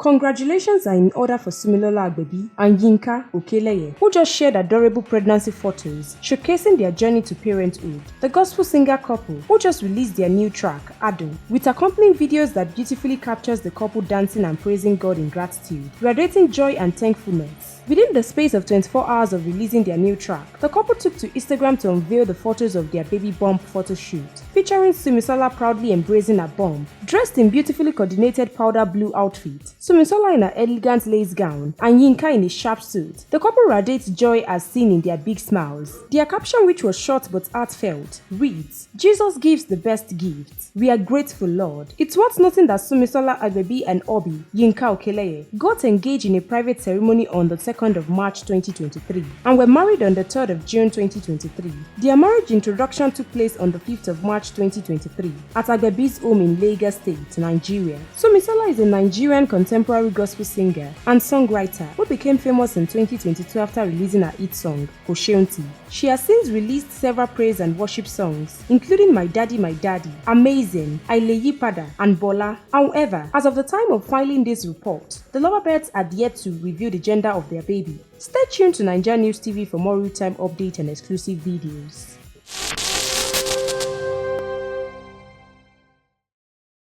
Congratulations are in order for Sunmisola Agbebi and Yinka Okeleye, who just shared adorable pregnancy photos showcasing their journey to parenthood. The gospel singer couple, who just released their new track, Ado, with accompanying videos that beautifully captures the couple dancing and praising God in gratitude, radiating joy and thankfulness. Within the space of 24 hours of releasing their new track, the couple took to Instagram to unveil the photos of their baby bump photo shoot, featuring Sunmisola proudly embracing her bump, dressed in beautifully coordinated powder blue outfit, Sunmisola in an elegant lace gown, and Yinka in a sharp suit. The couple radiates joy as seen in their big smiles. Their caption, which was short but heartfelt, reads, "Jesus gives the best gift. We are grateful, Lord." It's worth noting that Sunmisola Agbebi and Yinka Okeleye got engaged in a private ceremony on the 2nd of March 2023 and were married on the 3rd of June 2023. Their marriage introduction took place on the 5th of March 2023 at Agbebi's home in Lagos State, Nigeria. Sunmisola is a Nigerian contemporary gospel singer and songwriter who became famous in 2022 after releasing her hit song, Kosheunti. She has since released several praise and worship songs, including My Daddy, Amazing, Aileyipada, and Bola. However, as of the time of filing this report, the lovebirds had yet to reveal the gender of their baby. Stay tuned to NaijaNews TV for more real-time updates and exclusive videos.